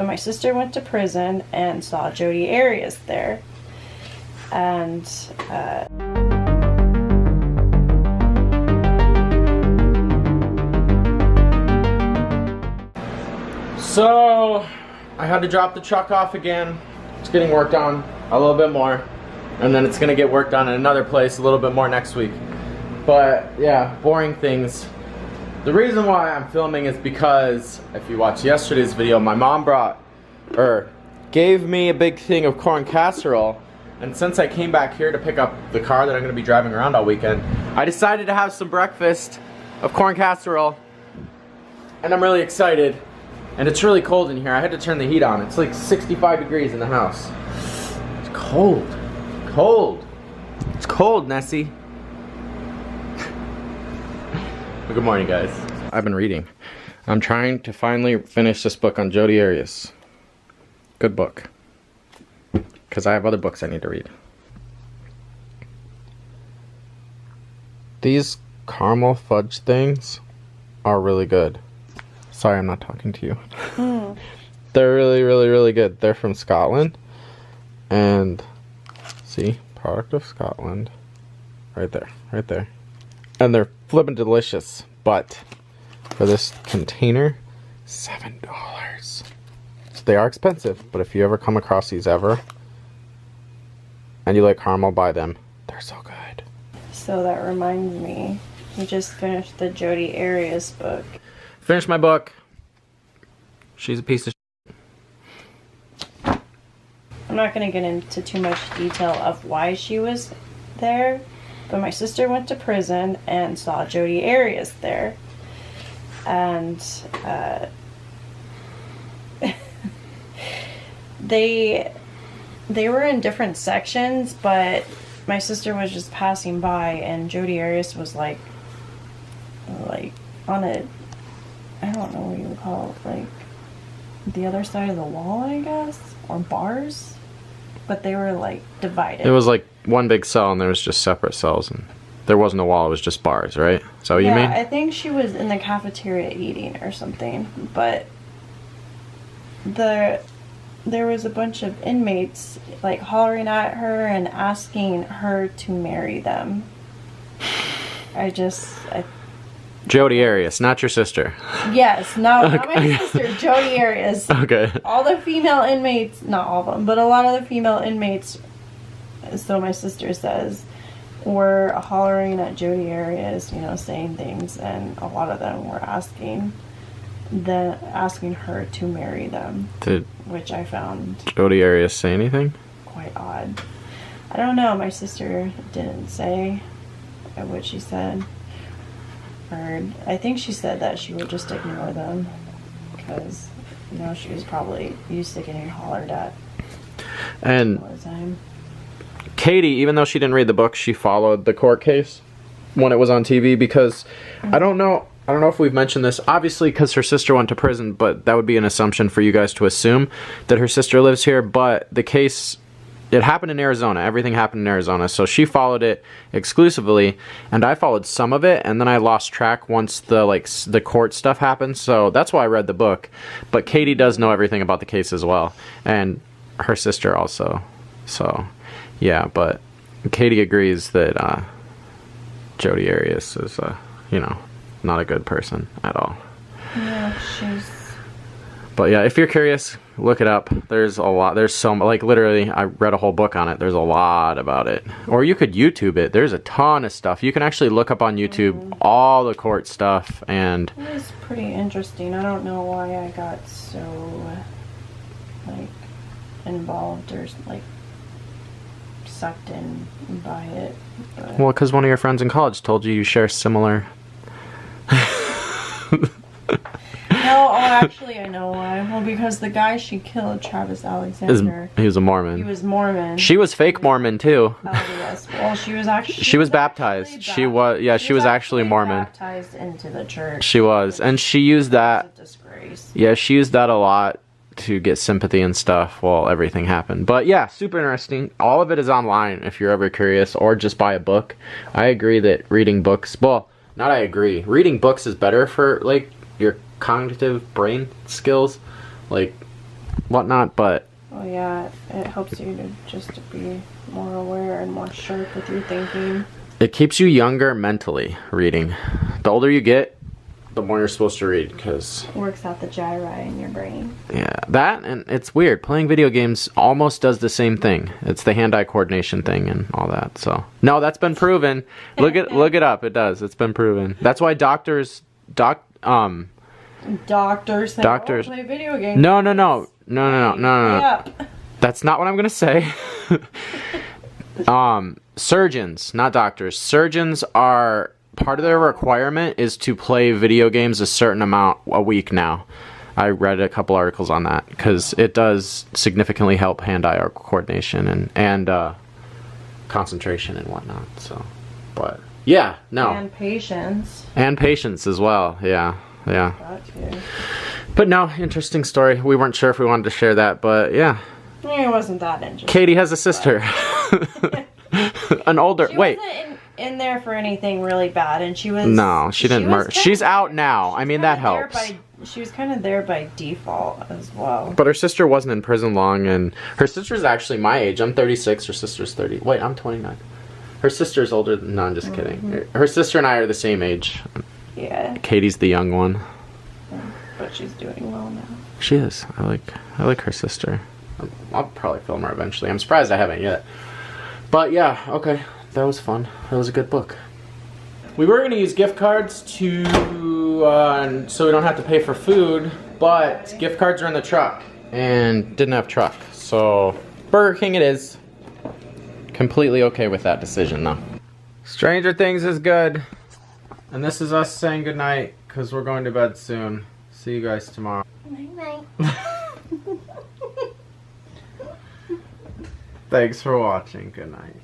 but my sister went to prison and saw Jodi Arias there. And so I had to drop the truck off again. It's getting worked on a little bit more, and then it's gonna get worked on in another place a little bit more next week. But yeah, boring things. The reason why I'm filming is because if you watched yesterday's video, my mom gave me a big thing of corn casserole, and since I came back here to pick up the car that I'm gonna be driving around all weekend, I decided to have some breakfast of corn casserole, and I'm really excited. And it's really cold in here. I had to turn the heat on. It's like 65 degrees in the house. It's cold. Cold. It's cold, Nessie. Well, good morning, guys. I've been reading. I'm trying to finally finish this book on Jodi Arias. Good book. Because I have other books I need to read. These caramel fudge things are really good. Sorry, I'm not talking to you. They're really, really, really good. They're from Scotland. And, see, product of Scotland. Right there, right there. And they're flippin' delicious. But, for this container, $7. So they are expensive, but if you ever come across these ever, and you like caramel, buy them. They're so good. so that reminds me, we just finished the Jodi Arias book. Finished my book. She's a piece of shit. I'm not going to get into too much detail of why she was there, but my sister went to prison and saw Jodi Arias there. And they were in different sections, but my sister was just passing by and Jodi Arias was like on a, I don't know what you would call it, like the other side of the wall, I guess, or bars, but they were like divided. It was like one big cell and there was just separate cells and there wasn't a wall, it was just bars, right? Is that what you mean? Yeah, I think she was in the cafeteria eating or something, but there was a bunch of inmates like hollering at her and asking her to marry them. Jodi Arias, not your sister. Yes, not my sister, Jodi Arias. Okay. All the female inmates, not all of them, but a lot of the female inmates, so my sister says, were hollering at Jodi Arias, you know, saying things, and a lot of them were asking her to marry them. Did which I found Jodi Arias say anything? Quite odd. I don't know, my sister didn't say what she said. Or I think she said that she would just ignore them because, you know, she was probably used to getting hollered at and all the time. Katie, even though she didn't read the book, she followed the court case when it was on TV because I don't know if we've mentioned this, obviously because her sister went to prison, but that would be an assumption for you guys to assume that her sister lives here, but the case, it happened in Arizona. Everything happened in Arizona, so she followed it exclusively, and I followed some of it, and then I lost track once the court stuff happened, so that's why I read the book, but Katie does know everything about the case as well, and her sister also, so yeah, but Katie agrees that Jodi Arias is, you know, not a good person at all. Yeah, she's... But yeah, if you're curious, look it up. There's a lot. There's so much. Like literally, I read a whole book on it. There's a lot about it. Or you could YouTube it. There's a ton of stuff. You can actually look up on YouTube all the court stuff. And it was pretty interesting. I don't know why I got so like involved or like sucked in by it. But... Well, because one of your friends in college told you share similar... No, actually I know why. Well, because the guy she killed, Travis Alexander, he was a Mormon. He was Mormon. She was fake Mormon too. Oh yes. Well, she was actually... She was baptized. She was, yeah, she was actually Mormon. Baptized into the church. She was, and she used that... It was a disgrace. Yeah, she used that a lot to get sympathy and stuff while everything happened. But yeah, super interesting. All of it is online if you're ever curious, or just buy a book. I agree that reading books... Well, not I agree. Reading books is better for, like, your cognitive brain skills. Like, whatnot, but Oh yeah, it helps you to just to be more aware and more sharp with your thinking. it keeps you younger mentally, reading. The older you get, the more you're supposed to read, because... Works out the gyri in your brain. Yeah, that, and it's weird. Playing video games almost does the same thing. It's the hand-eye coordination thing and all that, so... No, that's been proven. Look it up. It does. It's been proven. That's why doctors say, Doctors play video games. No. Yeah. That's not what I'm gonna say. Surgeons, not doctors. Surgeons are... Part of their requirement is to play video games a certain amount a week now. I read a couple articles on that because it does significantly help hand-eye coordination and concentration and whatnot. So, but yeah, no. And patience. And patience as well. Yeah. That too. But no, interesting story. We weren't sure if we wanted to share that, but yeah. It wasn't that interesting. Katie has a sister. An older. She wait. wasn't in there for anything really bad, and she was. No, she didn't murder. She's out now. I mean, that helps. She was kind of there by default as well. But her sister wasn't in prison long, and her sister's actually my age. I'm 36. Her sister's 30. Wait, I'm 29. Her sister's older than... No, I'm just kidding. Her sister and I are the same age. Yeah. Katie's the young one. But she's doing well now. She is. I like her sister. I'll probably film her eventually. I'm surprised I haven't yet. But yeah, okay. That was fun. That was a good book. We were going to use gift cards to, so we don't have to pay for food, but gift cards are in the truck, and didn't have truck. So, Burger King it is. Completely okay with that decision, though. Stranger Things is good. And this is us saying goodnight, because we're going to bed soon. See you guys tomorrow. Night-night. Thanks for watching. Good night.